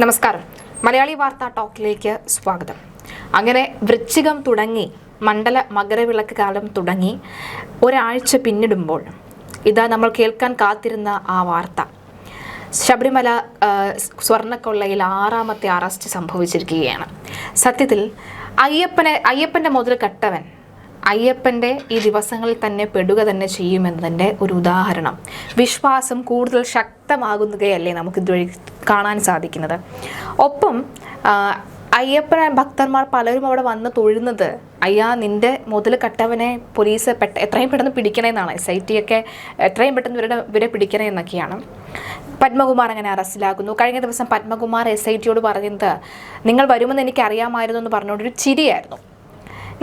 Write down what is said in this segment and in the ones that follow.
നമസ്കാരം. മലയാളി വാർത്താ ടോക്കിലേക്ക് സ്വാഗതം. അങ്ങനെ വൃശ്ചികം തുടങ്ങി, മണ്ഡല മകരവിളക്ക് കാലം തുടങ്ങി ഒരാഴ്ച പിന്നിടുമ്പോൾ ഇതാ നമ്മൾ കേൾക്കാൻ കാത്തിരുന്ന ആ വാർത്ത. ശബരിമല സ്വർണ്ണക്കൊള്ളയിൽ 6ാമത്തെ അറസ്റ്റ് സംഭവിച്ചിരിക്കുകയാണ്. സത്യത്തിൽ അയ്യപ്പൻ്റെ മുതൽ കട്ടവൻ അയ്യപ്പൻ്റെ ഈ ദിവസങ്ങളിൽ തന്നെ പെടുക തന്നെ ചെയ്യുമെന്നതിൻ്റെ ഒരു ഉദാഹരണം. വിശ്വാസം കൂടുതൽ ശക്തമാകുന്നതയല്ലേ നമുക്കിതുവഴി കാണാൻ സാധിക്കുന്നത്. ഒപ്പം അയ്യപ്പന ഭക്തന്മാർ പലരും അവിടെ വന്ന് തൊഴുന്നത്, അയ്യാ നിൻ്റെ മുതൽ കട്ടവനെ പോലീസ് എത്രയും പെട്ടെന്ന് പിടിക്കണമെന്നാണ്. SIT ഒക്കെ എത്രയും പെട്ടെന്ന് ഇവരെ പിടിക്കണേ എന്നൊക്കെയാണ്. പത്മകുമാർ അങ്ങനെ അറസ്റ്റിലാക്കുന്നു. കഴിഞ്ഞ ദിവസം പത്മകുമാർ SITയോട് പറഞ്ഞത്, നിങ്ങൾ വരുമെന്ന് എനിക്കറിയാമായിരുന്നു എന്ന് പറഞ്ഞുകൊണ്ടൊരു ചിരിയായിരുന്നു.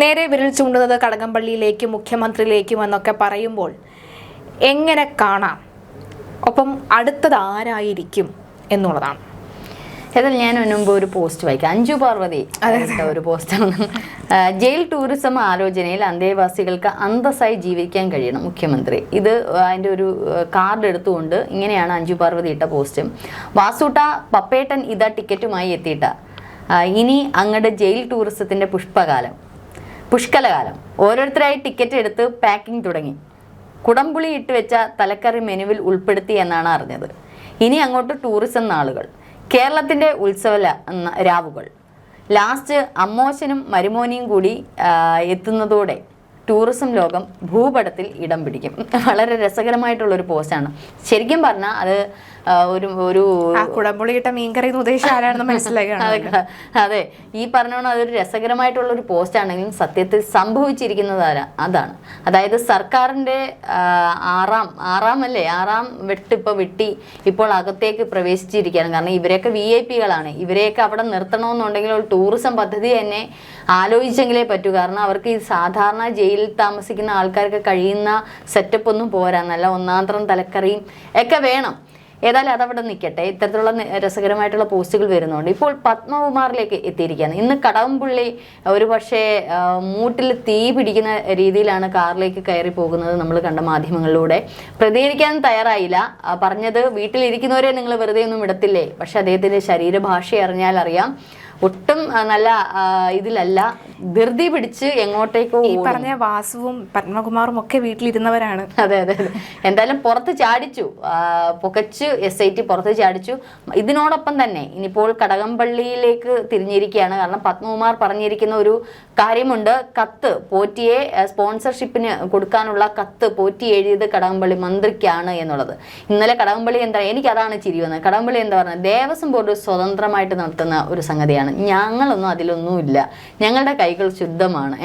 നേരെ വിരൽ ചൂണ്ടുന്നത് കടകംപള്ളിയിലേക്കും മുഖ്യമന്ത്രിയിലേക്കും എന്നൊക്കെ പറയുമ്പോൾ എങ്ങനെ കാണാം? ഒപ്പം അടുത്തത് ആരായിരിക്കും എന്നുള്ളതാണ്. ഏതായാലും ഞാൻ മുൻപ് ഒരു പോസ്റ്റ് വായിക്കാം. അഞ്ജു പാർവതി ഒരു പോസ്റ്റാണ്. ജയിൽ ടൂറിസം ആലോചനയിൽ അന്തേവാസികൾക്ക് അന്തസ്സായി ജീവിക്കാൻ കഴിയണം മുഖ്യമന്ത്രി. ഇത് അതിൻ്റെ ഒരു കാർഡ് എടുത്തുകൊണ്ട് ഇങ്ങനെയാണ് അഞ്ജു പാർവതി ഇട്ട പോസ്റ്റ്. വാസൂട്ട പപ്പേട്ടൻ ഇതാ ടിക്കറ്റുമായി എത്തിയിട്ട, ഇനി അങ്ങടെ ജയിൽ ടൂറിസത്തിൻ്റെ പുഷ്കലകാലം. ഓരോരുത്തരായി ടിക്കറ്റ് എടുത്ത് പാക്കിംഗ് തുടങ്ങി. കുടംപുളി ഇട്ട് വെച്ച തലക്കറി മെനുവിൽ ഉൾപ്പെടുത്തി എന്നാണ് അറിഞ്ഞത്. ഇനി അങ്ങോട്ട് ടൂറിസം നാളുകൾ, കേരളത്തിൻ്റെ ഉത്സവ രാവുകൾ. ലാസ്റ്റ് അമ്മോശനും മരുമോനിയും കൂടി എത്തുന്നതോടെ ടൂറിസം ലോകം ഭൂപടത്തിൽ ഇടം പിടിക്കും. വളരെ രസകരമായിട്ടുള്ളൊരു പോസ്റ്റാണ്. ശരിക്കും പറഞ്ഞാൽ അത് ഒരു കുടംപുളിയിട്ട മീൻകറി ഉദ്ദേശിച്ച ആരാണെന്ന് മനസ്സിലാക്കുകയാണ്. അതെ, ഈ പറഞ്ഞോണം അതൊരു രസകരമായിട്ടുള്ളൊരു പോസ്റ്റ് ആണെങ്കിലും സത്യത്തിൽ സംഭവിച്ചിരിക്കുന്നത് അതാണ്. അതായത് സർക്കാരിൻ്റെ ആറാം വെട്ട് ഇപ്പോൾ വെട്ടി ഇപ്പോൾ അകത്തേക്ക് പ്രവേശിച്ചിരിക്കുകയാണ്. കാരണം ഇവരെയൊക്കെ VIP-കളാണ്. ഇവരെയൊക്കെ അവിടെ നിർത്തണമെന്നുണ്ടെങ്കിൽ ഒരു ടൂറിസം പദ്ധതി തന്നെ ആലോചിച്ചെങ്കിലേ പറ്റൂ. കാരണം അവർക്ക് ഈ സാധാരണ ജയിലിൽ താമസിക്കുന്ന ആൾക്കാർക്ക് കഴിയുന്ന സെറ്റപ്പ് ഒന്നും പോരാ. നല്ല ഒന്നാന്തരം തലക്കറിയും ഒക്കെ വേണം. ഏതായാലും അതവിടെ നിൽക്കട്ടെ. ഇത്തരത്തിലുള്ള രസകരമായിട്ടുള്ള പോസ്റ്റുകൾ വരുന്നുണ്ട്. ഇപ്പോൾ പത്മകുമാറിലേക്ക് എത്തിയിരിക്കുകയാണ്. ഇന്ന് കടകംപള്ളി ഒരു പക്ഷേ മൂട്ടിൽ തീ പിടിക്കുന്ന രീതിയിലാണ് കാറിലേക്ക് കയറി പോകുന്നത് നമ്മൾ കണ്ട മാധ്യമങ്ങളിലൂടെ. പ്രതികരിക്കാൻ തയ്യാറായില്ല. പറഞ്ഞത് വീട്ടിലിരിക്കുന്നവരെ നിങ്ങൾ വെറുതെ ഒന്നും വിടത്തില്ലേ. പക്ഷെ അദ്ദേഹത്തിൻ്റെ ശരീരഭാഷ അറിഞ്ഞാൽ അറിയാം ഒട്ടും നല്ല ഇതിലല്ല, ധൃതി പിടിച്ച് എങ്ങോട്ടേക്കോ. ഈ പറഞ്ഞ വാസുവും പത്മകുമാറും ഒക്കെ വീട്ടിലിരുന്നവരാണ്. അതെ. എന്തായാലും പുറത്ത് ചാടിച്ചു, പുകച്ച് SIT പുറത്ത് ചാടിച്ചു. ഇതിനോടൊപ്പം തന്നെ ഇനിയിപ്പോൾ കടകംപള്ളിയിലേക്ക് തിരിഞ്ഞിരിക്കുകയാണ്. കാരണം പത്മകുമാർ പറഞ്ഞിരിക്കുന്ന ഒരു കാര്യമുണ്ട്. കത്ത് പോറ്റിയെ സ്പോൺസർഷിപ്പിന് കൊടുക്കാനുള്ള കത്ത് പോറ്റി എഴുതിയത് കടകംപള്ളി മന്ത്രിക്കാണ് എന്നുള്ളത്. ഇന്നലെ കടകംപള്ളി എനിക്കതാണ് ചിരി വന്നത്. കടകംപള്ളി എന്താ പറഞ്ഞത്, ദേവസ്വം ബോർഡ് സ്വതന്ത്രമായിട്ട് നടത്തുന്ന ഒരു സംഗതിയാണ്. ഞങ്ങളൊന്നും അതിലൊന്നുമില്ല, ഞങ്ങളുടെ കൈകൾ ശുദ്ധമാണ്.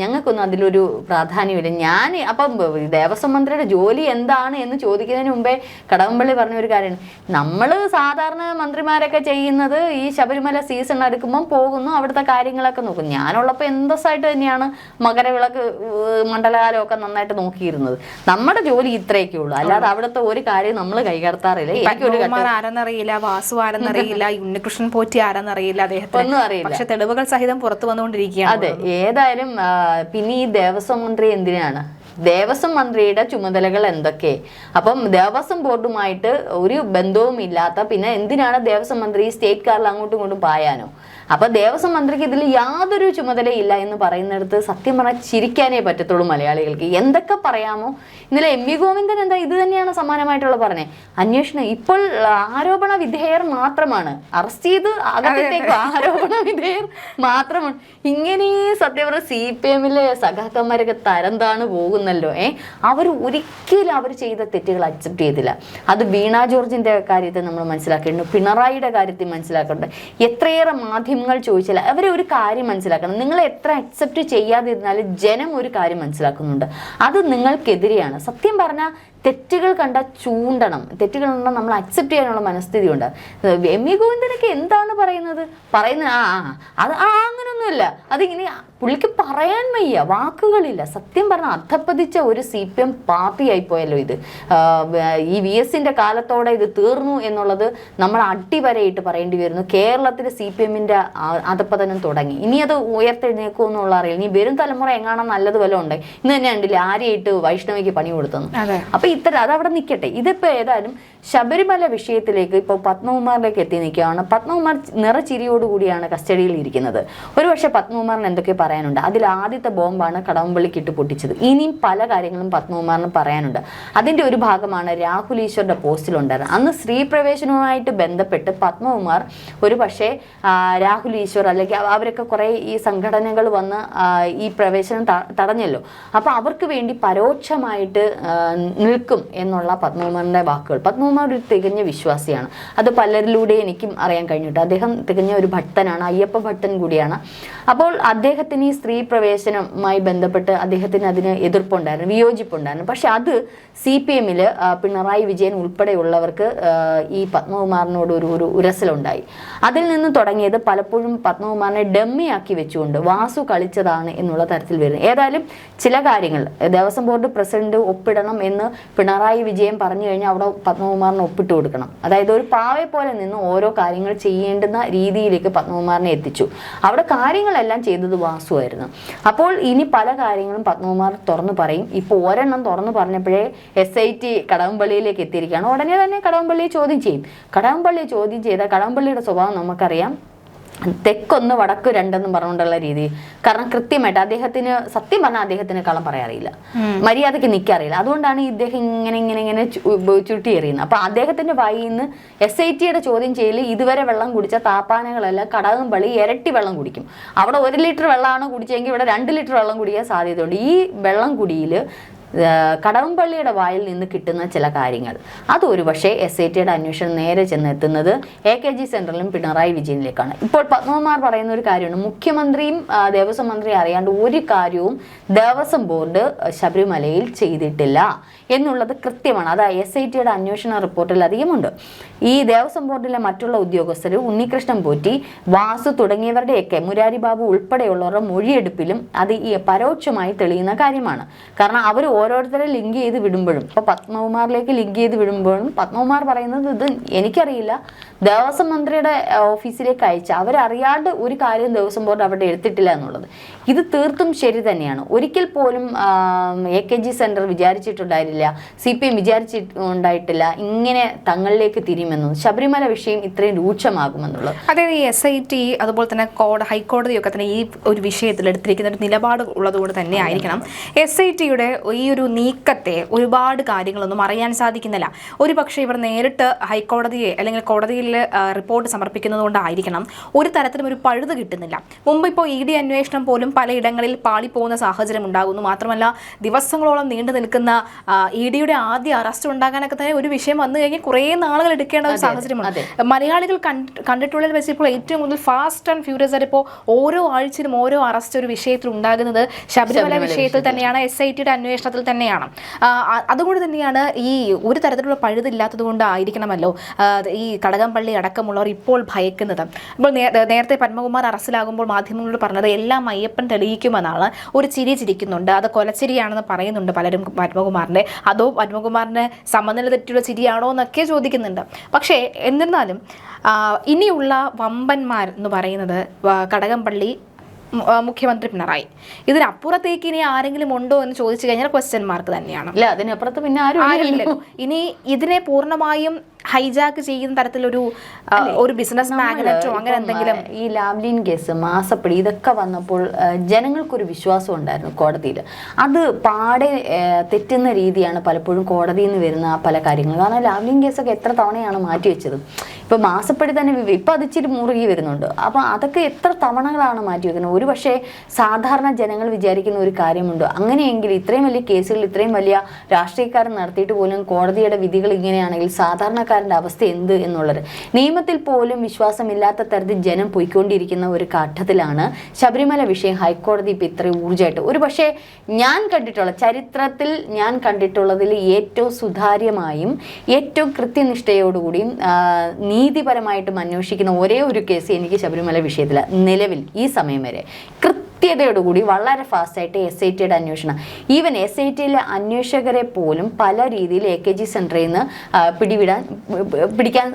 ഞങ്ങൾക്കൊന്നും അതിലൊരു പ്രാധാന്യമില്ല. അപ്പം ദേവസ്വം മന്ത്രിയുടെ ജോലി എന്താണ് എന്ന് ചോദിക്കുന്നതിന് മുമ്പേ കടകംപള്ളി പറഞ്ഞ ഒരു കാര്യമാണ്, നമ്മൾ സാധാരണ മന്ത്രിമാരൊക്കെ ചെയ്യുന്നത് ഈ ശബരിമല സീസൺ അടുക്കുമ്പം പോകുന്നു, അവിടുത്തെ കാര്യങ്ങളൊക്കെ നോക്കും. ഞാനുള്ളപ്പോൾ എന്തസായിട്ട് തന്നെയാണ് മകരവിളക്ക് മണ്ഡലകാലമൊക്കെ നന്നായിട്ട് നോക്കിയിരുന്നത്. നമ്മുടെ ജോലി ഇത്രയൊക്കെ ഉള്ളൂ, അല്ലാതെ അവിടുത്തെ ഒരു കാര്യം നമ്മൾ കൈകടത്താറില്ല. ആരെന്നറിയില്ല, വാസു ആരെന്നറിയില്ല, ഉണ്ണികൃഷ്ണൻ പോറ്റി ആരെന്നറിയില്ല, അദ്ദേഹത്തിന് ഒന്നും അറിയില്ല. പക്ഷെ തെളിവുകൾ സഹിതം പുറത്തു വന്നുകൊണ്ടിരിക്കുകയാണ്. അതെ, ഏതായാലും പിന്നെ ഈ ദേവസ്വം മന്ത്രി എന്തിനാണ്? ദേവസ്വം മന്ത്രിയുടെ ചുമതലകൾ എന്തൊക്കെ? അപ്പം ദേവസ്വം ബോർഡുമായിട്ട് ഒരു ബന്ധവും ഇല്ലാത്ത പിന്നെ എന്തിനാണ് ദേവസ്വം മന്ത്രി സ്റ്റേറ്റ് കാറിൽ അങ്ങോട്ടും ഇങ്ങോട്ടും പായാനോ? അപ്പൊ ദേവസ്വം മന്ത്രിക്ക് ഇതിൽ യാതൊരു ചുമതലയില്ല എന്ന് പറയുന്നിടത്ത് സത്യം പറഞ്ഞാൽ ചിരിക്കാനേ പറ്റത്തുള്ളൂ മലയാളികൾക്ക്. എന്തൊക്കെ പറയാമോ? ഇന്നലെ MV ഗോവിന്ദൻ എന്താ ഇത് തന്നെയാണ് സമാനമായിട്ടുള്ള പറഞ്ഞേ. അന്വേഷണം ഇപ്പോൾ ആരോപണ വിധേയർ മാത്രമാണ്, അറസ്റ്റ് ചെയ്ത് അകത്തേക്ക് ആരോപണ വിധേയർ മാത്രമാണ്. ഇങ്ങനെ സത്യം പറഞ്ഞ CPM-ലെ സഖാക്കന്മാരൊക്കെ തരം താണ് പോകുന്നല്ലോ. അവർ ഒരിക്കലും അവർ ചെയ്ത തെറ്റുകൾ അക്സെപ്റ്റ് ചെയ്തില്ല. അത് വീണ ജോർജിന്റെ കാര്യത്തിൽ നമ്മൾ മനസ്സിലാക്കേണ്ടത്, പിണറായിയുടെ കാര്യത്തിൽ മനസ്സിലാക്കേണ്ടത്. എത്രയേറെ മാധ്യമങ്ങൾ ചോദിച്ചില്ല, അവരെ ഒരു കാര്യം മനസ്സിലാക്കണം. നിങ്ങൾ എത്ര അക്സെപ്റ്റ് ചെയ്യാതിരുന്നാലും ജനം ഒരു കാര്യം മനസ്സിലാക്കുന്നുണ്ട്, അത് നിങ്ങൾക്കെതിരെയാണ്. സത്യം പറഞ്ഞാൽ തെറ്റുകൾ കണ്ട ചൂണ്ടണം, തെറ്റുകൾ കണ്ടാൽ നമ്മൾ അക്സെപ്റ്റ് ചെയ്യാനുള്ള മനസ്ഥിതി ഉണ്ട്. MV ഗോവിന്ദനൊക്കെ എന്താണ് പറയുന്നത് അത് അങ്ങനെയൊന്നുമില്ല. അതിങ്ങനെ പുള്ളിക്ക് പറയാൻ വയ്യ, വാക്കുകളില്ല. സത്യം പറഞ്ഞാൽ അധപ്പതിച്ച ഒരു CPM പാർട്ടിയായി പോയല്ലോ ഇത്. ഈ VS-ന്റെ കാലത്തോടെ ഇത് തീർന്നു എന്നുള്ളത് നമ്മൾ അടിവരയിട്ട് പറയേണ്ടി വരുന്നു. കേരളത്തിൽ CPM-ന്റെ അധപ്പതനം തുടങ്ങി. ഇനി അത് ഉയർത്തെഴുന്നേക്കും എന്നുള്ള അറിയില്ല. ഇനി വരും തലമുറ എങ്ങാണം നല്ലത് വല്ലതും ഉണ്ട്. ഇന്ന് തന്നെ ഉണ്ടല്ലേ ആരെയിട്ട് വൈഷ്ണവിക്ക് പണി കൊടുത്തു. അപ്പൊ ഇത്തരം അതവിടെ നിൽക്കട്ടെ. ഇതിപ്പോ ഏതായാലും ശബരിമല വിഷയത്തിലേക്ക് ഇപ്പോൾ പത്മകുമാറിലേക്ക് എത്തി നിൽക്കുകയാണ്. പത്മകുമാർ നിറച്ചിരിയോടുകൂടിയാണ് കസ്റ്റഡിയിൽ ഇരിക്കുന്നത്. ഒരുപക്ഷെ പത്മകുമാറിന് എന്തൊക്കെ പറയാനുണ്ട്. അതിൽ ആദ്യത്തെ ബോംബാണ് കടകംപള്ളിക്ക് ഇട്ട് പൊട്ടിച്ചത്. ഇനിയും പല കാര്യങ്ങളും പത്മകുമാറിന് പറയാനുണ്ട്. അതിന്റെ ഒരു ഭാഗമാണ് രാഹുൽ ഈശ്വറിന്റെ പോസ്റ്റിലുണ്ടായിരുന്നത്. അന്ന് സ്ത്രീ പ്രവേശനവുമായിട്ട് ബന്ധപ്പെട്ട് പത്മകുമാർ ഒരു പക്ഷേ രാഹുൽ ഈശ്വർ അല്ലെങ്കിൽ അവരൊക്കെ കുറെ ഈ സംഘടനകൾ വന്ന് ഈ പ്രവേശനം തടഞ്ഞല്ലോ. അപ്പൊ അവർക്ക് വേണ്ടി പരോക്ഷമായിട്ട് നിൽക്കും എന്നുള്ള പത്മകുമാറിന്റെ വാക്കുകൾ. പത്മകുമാർ ഒരു തികഞ്ഞ വിശ്വാസിയാണ്. അത് പലരിലൂടെ എനിക്കും അറിയാൻ കഴിഞ്ഞിട്ട്. അദ്ദേഹം തികഞ്ഞ ഒരു ഭക്തനാണ്, അയ്യപ്പ ഭക്തൻ കൂടിയാണ്. അപ്പോൾ അദ്ദേഹത്തിന് ഈ സ്ത്രീ പ്രവേശനവുമായി ബന്ധപ്പെട്ട് അദ്ദേഹത്തിന് അതിന് എതിർപ്പുണ്ടായിരുന്നു, വിയോജിപ്പുണ്ടായിരുന്നു. പക്ഷെ അത് CPM പിണറായി വിജയൻ ഉൾപ്പെടെയുള്ളവർക്ക് ഈ പത്മകുമാറിനോട് ഒരു ഉരസലുണ്ടായി. അതിൽ നിന്ന് തുടങ്ങിയത് പലപ്പോഴും പത്മകുമാറിനെ ഡമ്മിയാക്കി വെച്ചുകൊണ്ട് വാസു കളിച്ചതാണ് എന്നുള്ള തരത്തിൽ വരുന്നത്. ഏതായാലും ചില കാര്യങ്ങൾ ദേവസ്വം ബോർഡ് പ്രസിഡന്റ് ഒപ്പിടണം എന്ന് പിണറായി വിജയൻ പറഞ്ഞു കഴിഞ്ഞാൽ അവിടെ പത്മകുമാറിന് ഒപ്പിട്ട് കൊടുക്കണം. അതായത് ഒരു പാവയെ പോലെ നിന്ന് ഓരോ കാര്യങ്ങൾ ചെയ്യേണ്ടുന്ന രീതിയിലേക്ക് പത്മകുമാറിനെ എത്തിച്ചു. അവിടെ കാര്യങ്ങളെല്ലാം ചെയ്തത് വാസുവായിരുന്നു. അപ്പോൾ ഇനി പല കാര്യങ്ങളും പത്മകുമാർ തുറന്നു പറയും. ഇപ്പോൾ ഒരെണ്ണം തുറന്നു പറഞ്ഞപ്പോഴേ SIT കടകംപള്ളിയിലേക്ക് എത്തിയിരിക്കുകയാണ്. ഉടനെ തന്നെ കടകംപള്ളിയെ ചോദ്യം ചെയ്യും. കടകംപള്ളിയെ ചോദ്യം ചെയ്ത കടകംപള്ളിയുടെ സ്വഭാവം നമുക്കറിയാം. തെക്കൊന്ന് വടക്ക് രണ്ടെന്നും പറഞ്ഞുകൊണ്ടുള്ള രീതി. കാരണം കൃത്യമായിട്ട് അദ്ദേഹത്തിന് സത്യം പറഞ്ഞാൽ അദ്ദേഹത്തിന് കള്ളം പറയാറില്ല, മര്യാദയ്ക്ക് നിൽക്കാറില്ല. അതുകൊണ്ടാണ് ഇദ്ദേഹം ഇങ്ങനെ ചുരുട്ടി എറിയുന്നത്. അപ്പൊ അദ്ദേഹത്തിന്റെ വായിൽ നിന്ന് SITയുടെ ചോദ്യം ചെയ്യൽ ഇതുവരെ വെള്ളം കുടിച്ച താപ്പാനകളെല്ലാം കടകംപള്ളി ഇരട്ടി വെള്ളം കുടിക്കും. അവിടെ 1 ലിറ്റർ വെള്ളമാണ് കുടിച്ചെങ്കിൽ ഇവിടെ 2 ലിറ്റർ വെള്ളം കുടിക്കാൻ സാധ്യതയുണ്ട്. ഈ വെള്ളം കുടിയിൽ കടകംപള്ളിയുടെ വായിൽ നിന്ന് കിട്ടുന്ന ചില കാര്യങ്ങൾ അത് ഒരു പക്ഷേ SITയുടെ അന്വേഷണം നേരെ ചെന്നെത്തുന്നത് AKG സെന്ററിലും പിണറായി വിജയനിലേക്കാണ്. ഇപ്പോൾ പത്മകുമാർ പറയുന്ന ഒരു കാര്യമാണ്, മുഖ്യമന്ത്രിയും ദേവസ്വം മന്ത്രിയും അറിയാണ്ട് ഒരു കാര്യവും ദേവസ്വം ബോർഡ് ശബരിമലയിൽ ചെയ്തിട്ടില്ല എന്നുള്ളത് കൃത്യമാണ്. അത് SITയുടെ അന്വേഷണ റിപ്പോർട്ടിൽ അധികമുണ്ട്. ഈ ദേവസ്വം ബോർഡിലെ മറ്റുള്ള ഉദ്യോഗസ്ഥർ, ഉണ്ണികൃഷ്ണൻ പോറ്റി, വാസു തുടങ്ങിയവരുടെയൊക്കെ, മുരാരി ബാബു ഉൾപ്പെടെയുള്ളവരുടെ മൊഴിയെടുപ്പിലും അത് ഈ പരോക്ഷമായി തെളിയുന്ന കാര്യമാണ്. കാരണം അവർ ഓരോരുത്തരെ ലിങ്ക് ചെയ്ത് വിടുമ്പോഴും, ഇപ്പോൾ പത്മകുമാറിലേക്ക് ലിങ്ക് ചെയ്ത് വിടുമ്പോഴും പത്മകുമാർ പറയുന്നത് ഇത് എനിക്കറിയില്ല, ദേവസ്വം മന്ത്രിയുടെ ഓഫീസിലേക്ക് അയച്ച അവരറിയാണ്ട് ഒരു കാര്യം ദേവസ്വം ബോർഡ് അവിടെ എടുത്തിട്ടില്ല എന്നുള്ളത്. ഇത് തീർത്തും ശരി തന്നെയാണ്. ഒരിക്കൽ പോലും AKG സെന്റർ വിചാരിച്ചിട്ടുണ്ടായിരുന്നില്ല, CPM വിചാരിച്ചിട്ടുണ്ടായിട്ടില്ല ഇങ്ങനെ തങ്ങളിലേക്ക് തിരിയുമെന്നും ശബരിമല വിഷയം ഇത്രയും രൂക്ഷമാകുമെന്നുള്ളത്. അതായത് ഈ SIT അതുപോലെ തന്നെ ഹൈക്കോടതിയൊക്കെ തന്നെ ഈ ഒരു വിഷയത്തിൽ എടുത്തിരിക്കുന്ന ഒരു നിലപാട് ഉള്ളതുകൊണ്ട് തന്നെ ആയിരിക്കണം SITയുടെ ഈ ഒരു നീക്കത്തെ ഒരുപാട് കാര്യങ്ങളൊന്നും അറിയാൻ സാധിക്കുന്നില്ല. ഒരു പക്ഷേ ഇവർ നേരിട്ട് ഹൈക്കോടതിയെ അല്ലെങ്കിൽ കോടതിയിൽ റിപ്പോർട്ട് സമർപ്പിക്കുന്നത് കൊണ്ടായിരിക്കണം ഒരു തരത്തിലും ഒരു പഴുത് കിട്ടുന്നില്ല. മുമ്പ് ഇപ്പോൾ ED അന്വേഷണം പോലും പലയിടങ്ങളിൽ പാളിപ്പോകുന്ന സാഹചര്യം ഉണ്ടാകുന്നു. മാത്രമല്ല ദിവസങ്ങളോളം നീണ്ടു നിൽക്കുന്ന EDയുടെ ആദ്യ അറസ്റ്റ് ഉണ്ടാകാനൊക്കെ തന്നെ ഒരു വിഷയം വന്നു കഴിഞ്ഞാൽ കുറേ നാളുകൾ എടുക്കേണ്ട ഒരു സാഹചര്യമാണ്. മലയാളികൾ കണ്ടിട്ടുള്ളതിൽ വെച്ച് ഇപ്പോൾ ഏറ്റവും കൂടുതൽ ഫാസ്റ്റ് ആൻഡ് ഫ്യൂരിയസ് ആയിട്ട് ഇപ്പോൾ ഓരോ ആഴ്ചയിലും ഓരോ അറസ്റ്റ് ഒരു വിഷയത്തിൽ ഉണ്ടാകുന്നത് ശബരിമല വിഷയത്തിൽ തന്നെയാണ്, SITയുടെ അന്വേഷണത്തിൽ തന്നെയാണ്. അതുകൊണ്ട് തന്നെയാണ് ഈ ഒരു തരത്തിലുള്ള പഴുതില്ലാത്തത് കൊണ്ടായിരിക്കണമല്ലോ ഈ കടകംപള്ളി അടക്കമുള്ളവർ ഇപ്പോൾ ഭയക്കുന്നത്. ഇപ്പോൾ നേരത്തെ പത്മകുമാർ അറസ്റ്റിലാകുമ്പോൾ മാധ്യമങ്ങളോട് പറഞ്ഞത് എല്ലാം അയ്യപ്പൻ തെളിയിക്കുമെന്നാണ്. ഒരു ചിരി ചിരിക്കുന്നുണ്ട്, അത് കൊലച്ചിരിയാണെന്ന് പറയുന്നുണ്ട് പലരും പത്മകുമാറിൻ്റെ. അതോ പത്മകുമാറിൻ്റെ സമനില തെറ്റിയുള്ള ചിരിയാണോ എന്നൊക്കെ ചോദിക്കുന്നുണ്ട്. പക്ഷേ എന്നിരുന്നാലും ഇനിയുള്ള വമ്പന്മാർ എന്ന് പറയുന്നത് കടകംപള്ളി, മുഖ്യമന്ത്രി പിണറായി. ഇതിനപ്പുറത്തേക്ക് ഇനി ആരെങ്കിലും ഉണ്ടോ എന്ന് ചോദിച്ചു കഴിഞ്ഞാൽ ക്വസ്റ്റ്യൻ മാർക്ക് തന്നെയാണ്. ഇല്ല, അതിനപ്പുറത്ത് പിന്നെ ആരും ഇനി ഇതിനെ പൂർണ്ണമായും ഹൈജാക്ക് ചെയ്യുന്ന തരത്തിലൊരു ബിസിനസ് മാഗ്നറ്റോ അങ്ങനെ എന്തെങ്കിലും. ഈ ലാവ്ലിൻ കേസ്, മാസപ്പടി ഇതൊക്കെ വന്നപ്പോൾ ജനങ്ങൾക്കൊരു വിശ്വാസം ഉണ്ടായിരുന്നു കോടതിയിൽ. അത് പാടെ തെറ്റുന്ന രീതിയാണ് പലപ്പോഴും കോടതിയിൽ നിന്ന് വരുന്ന പല കാര്യങ്ങളും. കാരണം ലാവ്ലിൻ കേസൊക്കെ എത്ര തവണയാണ് മാറ്റിവെച്ചത്. ഇപ്പം മാസപ്പടി തന്നെ ഇപ്പം അതിച്ചിരി മുറുകി വരുന്നുണ്ട്. അപ്പം അതൊക്കെ എത്ര തവണകളാണ് മാറ്റിവെക്കുന്നത്. ഒരു പക്ഷേ സാധാരണ ജനങ്ങൾ വിചാരിക്കുന്ന ഒരു കാര്യമുണ്ട്, അങ്ങനെയെങ്കിൽ ഇത്രയും വലിയ കേസുകൾ ഇത്രയും വലിയ രാഷ്ട്രീയക്കാരൻ നടത്തിയിട്ട് പോലും കോടതിയുടെ വിധികൾ ഇങ്ങനെയാണെങ്കിൽ സാധാരണക്കാരൻ്റെ അവസ്ഥ എന്ത് എന്നുള്ളത്. നിയമത്തിൽ പോലും വിശ്വാസമില്ലാത്ത തരത്തിൽ ജനം പോയിക്കൊണ്ടിരിക്കുന്ന ഒരു ഘട്ടത്തിലാണ് ശബരിമല വിഷയം ഹൈക്കോടതി ഇപ്പം ഇത്രയും ഊർജ്ജമായിട്ട് ഒരു പക്ഷേ ചരിത്രത്തിൽ ഞാൻ കണ്ടിട്ടുള്ളതിൽ ഏറ്റവും സുതാര്യമായും ഏറ്റവും കൃത്യനിഷ്ഠയോടുകൂടിയും നീതിപരമായിട്ടും അന്വേഷിക്കുന്ന ഒരേ ഒരു കേസ് എനിക്ക് ശബരിമല വിഷയത്തിൽ നിലവിൽ ഈ സമയം വരെ കൃത്യതയോടുകൂടി വളരെ ഫാസ്റ്റായിട്ട് SITയുടെ അന്വേഷണം, ഈവൻ SITയിലെ അന്വേഷകരെ പോലും പല രീതിയിൽ AKG സെന്ററിൽ നിന്ന് പിടിക്കാൻ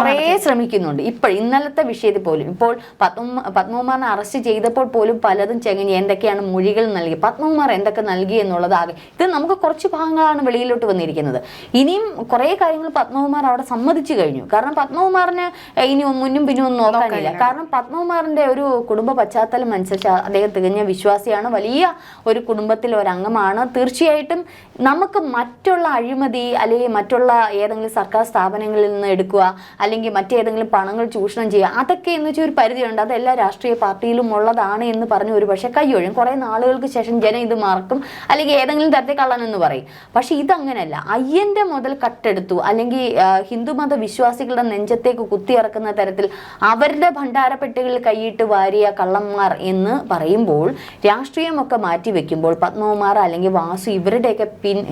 കുറേ ശ്രമിക്കുന്നുണ്ട്. ഇന്നലത്തെ വിഷയത്തിൽ പോലും ഇപ്പോൾ പത്മകുമാറിനെ അറസ്റ്റ് ചെയ്തപ്പോൾ പോലും പലതും ചെങ്ങഞ്ഞി എന്തൊക്കെയാണ് മൊഴികൾ നൽകി, പത്മകുമാർ എന്തൊക്കെ നൽകി എന്നുള്ളത് ഇത് നമുക്ക് കുറച്ച് ഭാഗങ്ങളാണ് വെളിയിലോട്ട് വന്നിരിക്കുന്നത്. ഇനിയും കുറേ കാര്യങ്ങൾ പത്മകുമാർ അവിടെ സമ്മതിച്ചു കഴിഞ്ഞു. കാരണം പത്മകുമാറിന് ഇനി മുന്നും പിന്നും ഒന്നും നോക്കാനില്ല. കാരണം പത്മകുമാറിന്റെ ഒരു കുടുംബ പശ്ചാത്തലം അനുസരിച്ച് അദ്ദേഹം തികഞ്ഞ വിശ്വാസിയാണ്, വലിയ ഒരു കുടുംബത്തിലെ ഒരംഗമാണ്. തീർച്ചയായിട്ടും നമുക്ക് മറ്റുള്ള അഴിമതി അല്ലെങ്കിൽ മറ്റുള്ള ഏതെങ്കിലും സർക്കാർ സ്ഥാപനങ്ങളിൽ നിന്ന് എടുക്കുക അല്ലെങ്കിൽ മറ്റേതെങ്കിലും പണങ്ങൾ ചൂഷണം ചെയ്യുക, അതൊക്കെ എന്ന് വെച്ചാൽ ഒരു പരിധിയുണ്ട്. അത് എല്ലാ രാഷ്ട്രീയ പാർട്ടിയിലും ഉള്ളതാണ് എന്ന് പറഞ്ഞ് ഒരു പക്ഷേ കയ്യൊഴും. കുറേ നാളുകൾക്ക് ശേഷം ജനം ഇത് മറക്കും അല്ലെങ്കിൽ ഏതെങ്കിലും തരത്തിൽ കള്ളനെന്ന് പറയും. പക്ഷെ ഇതങ്ങനെയല്ല. അയ്യന്റെ മുതൽ കട്ടെടുത്തു അല്ലെങ്കിൽ ഹിന്ദുമത വിശ്വാസികളുടെ നെഞ്ചത്തേക്ക് കുത്തിയിറക്കുന്ന തരത്തിൽ അവരുടെ ഭണ്ഡാരപ്പെട്ടികളിൽ കൈയിട്ട് വാരിയ കള്ളന്മാർ എന്ന് പറയുമ്പോൾ രാഷ്ട്രീയമൊക്കെ മാറ്റിവെക്കുമ്പോൾ പത്മകുമാർ അല്ലെങ്കിൽ വാസു ഇവരുടെയൊക്കെ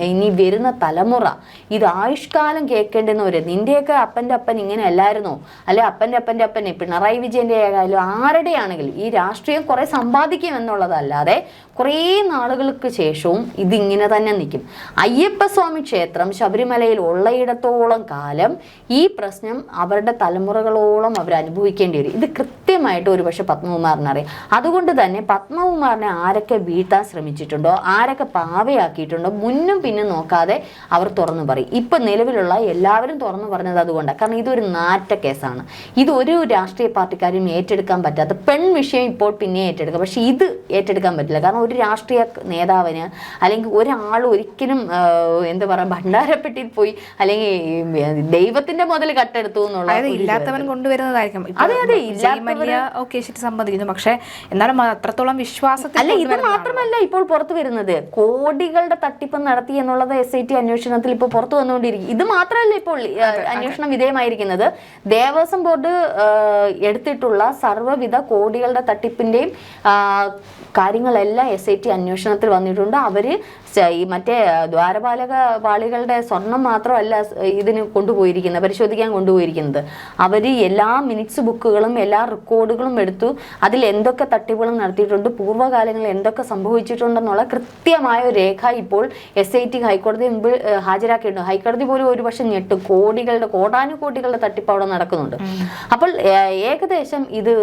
ഇനി വരുന്ന തലമുറ ഇത് ആയുഷ്കാലം കേൾക്കേണ്ടുന്നവര്, നിന്റെയൊക്കെ അപ്പൻ്റെ അപ്പൻ ഇങ്ങനെ അല്ലായിരുന്നോ, അല്ലെ അപ്പൻ്റെ അപ്പനെ പിണറായി വിജയന്റെ ആയാലും ആരുടെയാണെങ്കിലും ഈ രാഷ്ട്രീയം കുറെ സമ്പാദിക്കും എന്നുള്ളതല്ലാതെ കുറേ നാളുകൾക്ക് ശേഷവും ഇതിങ്ങനെ തന്നെ നിൽക്കും. അയ്യപ്പസ്വാമി ക്ഷേത്രം ശബരിമലയിൽ ഉള്ളയിടത്തോളം കാലം ഈ പ്രശ്നം അവരുടെ തലമുറകളോളം അവർ അനുഭവിക്കേണ്ടി വരും. ഇത് കൃത്യമായിട്ട് ഒരുപക്ഷെ പത്മകുമാറിനറിയാം. അതുകൊണ്ട് തന്നെ പത്മകുമാറിനെ ആരൊക്കെ വീഴ്ത്താൻ ശ്രമിച്ചിട്ടുണ്ടോ, ആരൊക്കെ പാവയാക്കിയിട്ടുണ്ടോ, മുന്നും പിന്നും നോക്കാതെ അവർ തുറന്നു പറയും. ഇപ്പം നിലവിലുള്ള എല്ലാവരും തുറന്നു പറഞ്ഞത് അതുകൊണ്ടാണ്. കാരണം ഇതൊരു നാറ്റ കേസാണ്. ഇത് ഒരു രാഷ്ട്രീയ പാർട്ടിക്കാരും ഏറ്റെടുക്കാൻ പറ്റാത്ത വിഷയം ഇപ്പോൾ പിന്നെ ഏറ്റെടുക്കാം. പക്ഷെ ഇത് ഏറ്റെടുക്കാൻ പറ്റില്ല. കാരണം ഒരു രാഷ്ട്രീയ നേതാവിന് അല്ലെങ്കിൽ ഒരാൾ ഒരിക്കലും എന്താ പറയുക ഭണ്ഡാരപ്പെട്ടിൽ പോയി അല്ലെങ്കിൽ ദൈവത്തിന്റെ മുതൽ കട്ടെടുത്തു എന്നുള്ള ഇല്ലാത്തവൻ കൊണ്ടുവരുന്നതായിരിക്കും. സംബന്ധിക്കുന്നു. പക്ഷെ എന്നാലും അത്രത്തോളം വിശ്വാസത്തിൽ അല്ല. ഇത് മാത്രമല്ല ഇപ്പോൾ പുറത്തു വരുന്നത് കോടികളുടെ തട്ടിപ്പ് നടത്തി എന്നുള്ളത് SIT അന്വേഷണത്തിൽ ഇപ്പോൾ പുറത്തു വന്നുകൊണ്ടിരിക്കും. ഇത് മാത്രമല്ല ഇപ്പോൾ അന്വേഷണം വിധേയമായിരിക്കുന്നത് ദേവസ്വം ബോർഡ് എടുത്തിട്ടുള്ള സർവ്വവിധ കോടികളുടെ തട്ടിപ്പിന്റെയും കാര്യങ്ങളെല്ലാം SIT അന്വേഷണത്തിൽ വന്നിട്ടുണ്ട്. അവര് മറ്റേ ദ്വാരപാലക പാളികളുടെ സ്വർണം മാത്രമല്ല ഇതിന് കൊണ്ടുപോയിരിക്കുന്നത്, പരിശോധിക്കാൻ കൊണ്ടുപോയിരിക്കുന്നത്. അവര് എല്ലാ മിനിറ്റ്സ് ബുക്കുകളും എല്ലാ റെക്കോർഡുകളും എടുത്തു. അതിൽ എന്തൊക്കെ തട്ടിപ്പുകളും നടത്തിയിട്ടുണ്ട്, പൂർവ്വകാലങ്ങളിൽ എന്തൊക്കെ സംഭവിച്ചിട്ടുണ്ടെന്നുള്ള കൃത്യമായ ഒരു രേഖ ഇപ്പോൾ SIT ഹൈക്കോടതി മുമ്പിൽ ഹാജരാക്കിയിട്ടുണ്ട്. ഹൈക്കോടതി പോലും ഒരു പക്ഷെ ഞെട്ടും. കോടാനുകോടികളുടെ തട്ടിപ്പ് അവിടെ നടക്കുന്നുണ്ട്. അപ്പോൾ ഏകദേശം ഇത്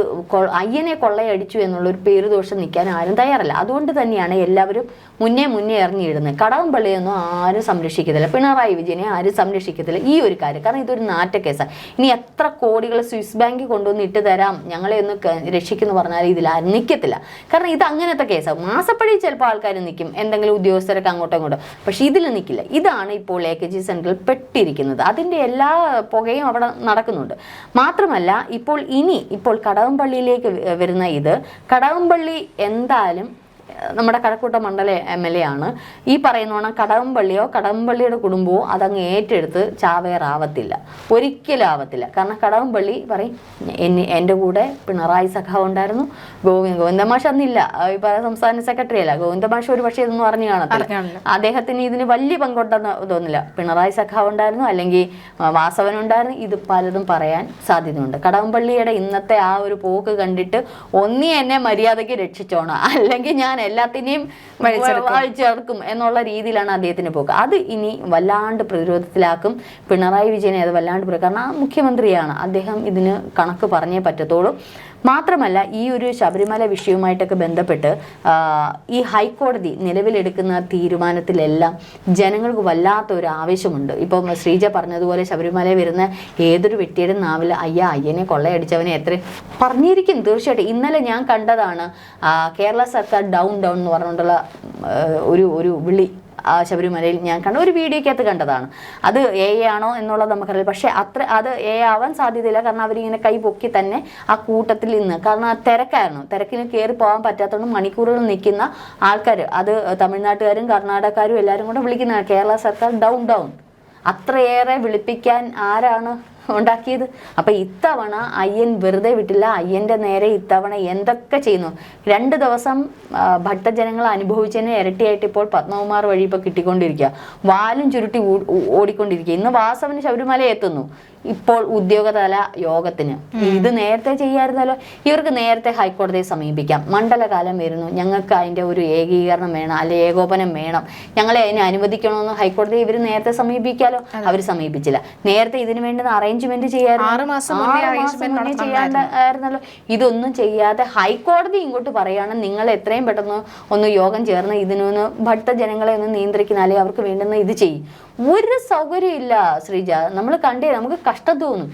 അയ്യനെ കൊള്ളയടിച്ചു എന്നുള്ളൊരു പേരുദോഷം നിൽക്കാൻ ആരും തയ്യാറല്ല. അതുകൊണ്ട് തന്നെയാണ് എല്ലാവരും മുന്നേ ഇറങ്ങിയിടുന്നത്. കടകംപള്ളിയൊന്നും ആരും സംരക്ഷിക്കത്തില്ല, പിണറായി വിജയനെ ആരും സംരക്ഷിക്കത്തില്ല ഈ ഒരു കാര്യം. കാരണം ഇതൊരു നാറ്റ കേസാണ്. ഇനി എത്ര കോടികൾ സ്വിസ് ബാങ്കിൽ കൊണ്ടുവന്ന് ഇട്ട് തരാം ഞങ്ങളെ ഒന്ന് രക്ഷിക്കുന്നു പറഞ്ഞാൽ ഇതിൽ ആരും നിൽക്കത്തില്ല. കാരണം ഇത് അങ്ങനത്തെ കേസാണ്. മാസപ്പടി ചിലപ്പോൾ ആൾക്കാർ നിൽക്കും, എന്തെങ്കിലും ഉദ്യോഗസ്ഥരൊക്കെ അങ്ങോട്ടും ഇങ്ങോട്ടും. പക്ഷെ ഇതിൽ നിൽക്കില്ല. ഇതാണ് ഇപ്പോൾ AKG സെന്ററിൽ പെട്ടിരിക്കുന്നത്. അതിൻ്റെ എല്ലാ പുകയും അവിടെ നടക്കുന്നുണ്ട്. മാത്രമല്ല ഇപ്പോൾ കടകംപള്ളിയിലേക്ക് വരുന്ന കടകംപള്ളി എന്തായാലും നമ്മുടെ കഴക്കൂട്ടം മണ്ഡല MLA ആണ്. ഈ പറയുന്നോണം കടകംപള്ളിയുടെ കുടുംബവും അതങ്ങ് ഏറ്റെടുത്ത് ചാവേറാവത്തില്ല, ഒരിക്കലും ആവത്തില്ല. കാരണം കടകംപള്ളി പറയും എൻ്റെ കൂടെ പിണറായി സഖാവ് ഉണ്ടായിരുന്നു, ഗോവിന്ദമാഷ് അന്നില്ല, ഇപ്പൊ സംസ്ഥാന സെക്രട്ടറി അല്ല. ഗോവിന്ദമാഷ് ഒരു പക്ഷേ ഇതൊന്നും അറിഞ്ഞു കാണത്തില്ല, അദ്ദേഹത്തിന് ഇതിന് വലിയ പങ്കുണ്ടെന്ന് തോന്നില്ല. പിണറായി സഖാവ് ഉണ്ടായിരുന്നു, അല്ലെങ്കിൽ വാസവൻ ഉണ്ടായിരുന്നു, ഇത് പലതും പറയാൻ സാധ്യതയുണ്ട്. കടകംപള്ളിയുടെ ഇന്നത്തെ ആ ഒരു പോക്ക് കണ്ടിട്ട് ഒന്നി എന്നെ മര്യാദയ്ക്ക് രക്ഷിച്ചോണം, അല്ലെങ്കിൽ ഞാൻ എല്ലാത്തിനെയും വലിച്ചെടുക്കും എന്നുള്ള രീതിയിലാണ് അദ്ദേഹത്തിന് പോക്ക്. അത് ഇനി വല്ലാണ്ട് പ്രതിരോധത്തിലാക്കും പിണറായി വിജയനെ. അത് വല്ലാണ്ട് കാരണം ആ മുഖ്യമന്ത്രിയാണ്, അദ്ദേഹം ഇതിന് കണക്ക് പറഞ്ഞേ പറ്റത്തുള്ളൂ. മാത്രമല്ല ഈ ഒരു ശബരിമല വിഷയവുമായിട്ടൊക്കെ ബന്ധപ്പെട്ട് ഈ ഹൈക്കോടതി നിലവിലെടുക്കുന്ന തീരുമാനത്തിലെല്ലാം ജനങ്ങൾക്ക് വല്ലാത്ത ഒരു ആവേശമുണ്ട്. ഇപ്പം ശ്രീജ പറഞ്ഞതുപോലെ ശബരിമല വരുന്ന ഏതൊരു വ്യക്തിയുടെ നാവിൽ അയ്യനെ കൊള്ളയടിച്ചവനെ എത്ര പറഞ്ഞിരിക്കും. തീർച്ചയായിട്ടും ഇന്നലെ ഞാൻ കണ്ടതാണ് കേരള സർക്കാർ ഡൗൺ എന്ന് പറഞ്ഞുകൊണ്ടുള്ള ഒരു വിളി ശബരിമലയിൽ ഞാൻ കണ്ട ഒരു വീഡിയോക്കകത്ത് കണ്ടതാണ്. അത് ആണോ എന്നുള്ളത് നമുക്കറിയില്ല. പക്ഷെ അത് ആവാൻ സാധ്യതയില്ല. കാരണം അവരിങ്ങനെ കൈ പൊക്കി തന്നെ ആ കൂട്ടത്തിൽ നിന്ന്, കാരണം ആ തിരക്കിന് കയറി പോകാൻ പറ്റാത്തതുകൊണ്ട് മണിക്കൂറുകൾ നിൽക്കുന്ന ആൾക്കാർ, അത് തമിഴ്നാട്ടുകാരും കർണാടകക്കാരും എല്ലാവരും കൂടെ വിളിക്കുന്ന കേരള സർക്കാർ ഡൗൺ. അത്രയേറെ വിളിപ്പിക്കാൻ ആരാണ് ഉണ്ടാക്കിയത്? അപ്പൊ ഇത്തവണ അയ്യൻ വെറുതെ വിട്ടില്ല. അയ്യന്റെ നേരെ ഇത്തവണ എന്തൊക്കെ ചെയ്യുന്നു. 2 ദിവസം ഭക്തജനങ്ങൾ അനുഭവിച്ചതിന് ഇരട്ടിയായിട്ട് ഇപ്പോൾ പത്മകുമാർ വഴി ഇപ്പൊ കിട്ടിക്കൊണ്ടിരിക്കുക. വാലും ചുരുട്ടി ഓടിക്കൊണ്ടിരിക്കുക. ഇന്ന് വാസവന് ശബരിമല എത്തുന്നു. ഇപ്പോൾ ഉദ്യോഗതല യോഗത്തിന്. ഇത് നേരത്തെ ചെയ്യാമായിരുന്നല്ലോ. ഇവർക്ക് നേരത്തെ ഹൈക്കോടതിയെ സമീപിക്കാം. മണ്ഡലകാലം വരുന്നു, ഞങ്ങൾക്ക് അതിന്റെ ഒരു ഏകീകരണം വേണം, അല്ലെ ഏകോപനം വേണം, ഞങ്ങളെ അതിനെ അനുവദിക്കണമെന്ന് ഹൈക്കോടതിയെ ഇവർ നേരത്തെ സമീപിക്കാലോ. അവർ സമീപിച്ചില്ല. നേരത്തെ ഇതിനു വേണ്ടുന്ന അറേഞ്ച്മെന്റ് ചെയ്യാറുണ്ടല്ലോ. ഇതൊന്നും ചെയ്യാതെ ഹൈക്കോടതി ഇങ്ങോട്ട് പറയാണ്, നിങ്ങൾ എത്രയും പെട്ടെന്ന് ഒന്ന് യോഗം ചേർന്ന് ഇതിനൊന്ന് ഭക്തജനങ്ങളെ ഒന്ന് നിയന്ത്രിക്കുന്ന, അല്ലെങ്കിൽ അവർക്ക് വേണ്ടുന്ന ഇത് ചെയ്യും. ഒരു സൗകര്യം ഇല്ല ശ്രീജ. നമ്മൾ കണ്ടേ, നമുക്ക് കഷ്ടം തോന്നും.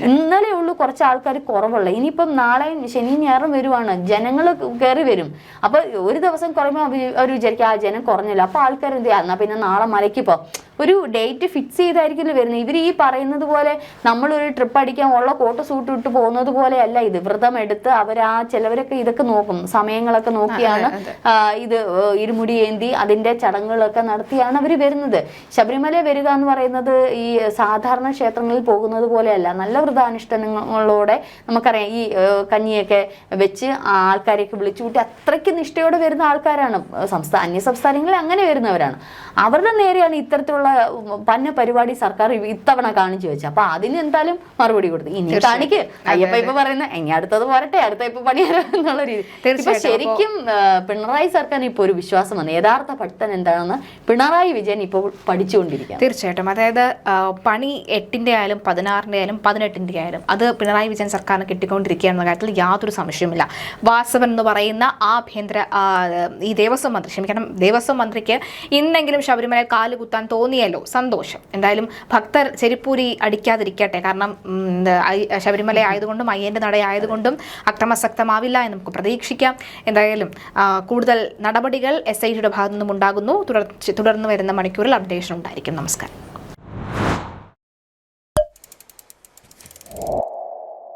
ഇന്നലെ ഉള്ളൂ കുറച്ച് ആൾക്കാർ കുറവുള്ള. ഇനിയിപ്പം നാളെ ശനിയും ഞായറും വരുവാണ്, ജനങ്ങൾ കയറി വരും. അപ്പൊ ഒരു ദിവസം കുറയുമ്പോൾ അവർ വിചാരിക്കും ആ ജനം കുറഞ്ഞല്ലോ, അപ്പൊ ആൾക്കാർ എന്ത് ചെയ്യാം, എന്നാ പിന്നെ നാളെ മലയ്ക്ക് പോ. ഒരു ഡേറ്റ് ഫിക്സ് ചെയ്തായിരിക്കില്ല വരുന്നത്. ഇവർ ഈ പറയുന്നത് പോലെ നമ്മളൊരു ട്രിപ്പ് അടിക്കാൻ ഉള്ള കോട്ട് സൂട്ട് ഇട്ട് പോകുന്നത് പോലെ അല്ല ഇത്. വ്രതം എടുത്ത് ചിലവരൊക്കെ ഇതൊക്കെ നോക്കും, സമയങ്ങളൊക്കെ നോക്കിയാണ് ഇത് ഇരുമുടി ഏന്തി അതിന്റെ ചടങ്ങുകളൊക്കെ നടത്തിയാണ് അവർ വരുന്നത്. ശബരിമല വരിക എന്ന് പറയുന്നത് ഈ സാധാരണ ക്ഷേത്രങ്ങളിൽ പോകുന്നത് പോലെയല്ല. നല്ല വ്രതാനുഷ്ഠാനങ്ങളോടെ നമുക്കറിയാം, ഈ കഞ്ഞിയൊക്കെ വെച്ച് ആൾക്കാരെയൊക്കെ വിളിച്ചു കൂട്ടി അത്രയ്ക്ക് നിഷ്ഠയോടെ വരുന്ന ആൾക്കാരാണ്. അന്യ സംസ്ഥാനങ്ങളിൽ അങ്ങനെ വരുന്നവരാണ്. അവരുടെ നേരെയാണ് ഇത്തരത്തിലുള്ള പന്ന പരിപാടി സർക്കാർ ഇത്തവണ കാണിച്ചു വെച്ചത്. അപ്പൊ അതിന് എന്തായാലും മറുപടി കൊടുത്തു. ഇനി കാണിക്ക്, അയ്യപ്പ ഇപ്പൊ പറയുന്ന ഇനി അടുത്തത് പോരട്ടെ, അടുത്ത ഇപ്പൊ പണിയാലോ എന്നുള്ള രീതി. ഇപ്പൊ ശരിക്കും പിണറായി സർക്കാരിന് ഇപ്പൊ ഒരു വിശ്വാസം വന്നു. യഥാർത്ഥ ഭക്തൻ എന്താണെന്ന് പിണറായി വിജയൻ ഇപ്പോൾ പഠിച്ചുകൊണ്ടിരിക്കുക. തീർച്ചയായിട്ടും. അതായത് പണി 8-ന്റെ ആയാലും 16-ന്റെ ആയാലും 18-ന്റെ ആയാലും അത് പിണറായി വിജയൻ സർക്കാരിന് കിട്ടിക്കൊണ്ടിരിക്കുകയെന്ന കാര്യത്തിൽ യാതൊരു സംശയവുമില്ല. വാസവൻ എന്ന് പറയുന്ന ആഭ്യന്തര ഈ ദേവസ്വം മന്ത്രിക്ക് ഇന്നെങ്കിലും ശബരിമലയിൽ കാലുകുത്താൻ തോന്നിയല്ലോ, സന്തോഷം. എന്തായാലും ഭക്തർ ചെരിപ്പൂരി അടിക്കാതിരിക്കട്ടെ. കാരണം ശബരിമല ആയതുകൊണ്ടും അയ്യന്റെ നട ആയതുകൊണ്ടും അക്രമാസക്തമാവില്ല എന്ന് നമുക്ക് പ്രതീക്ഷിക്കാം. എന്തായാലും കൂടുതൽ നടപടികൾ SITയുടെ ഭാഗത്തു നിന്നും ഉണ്ടാകുന്നു. തുടർന്ന് വരുന്ന മണിക്കൂറിൽ അപ്ഡേഷൻ ഉണ്ടായിരിക്കും. നമസ്കാരം.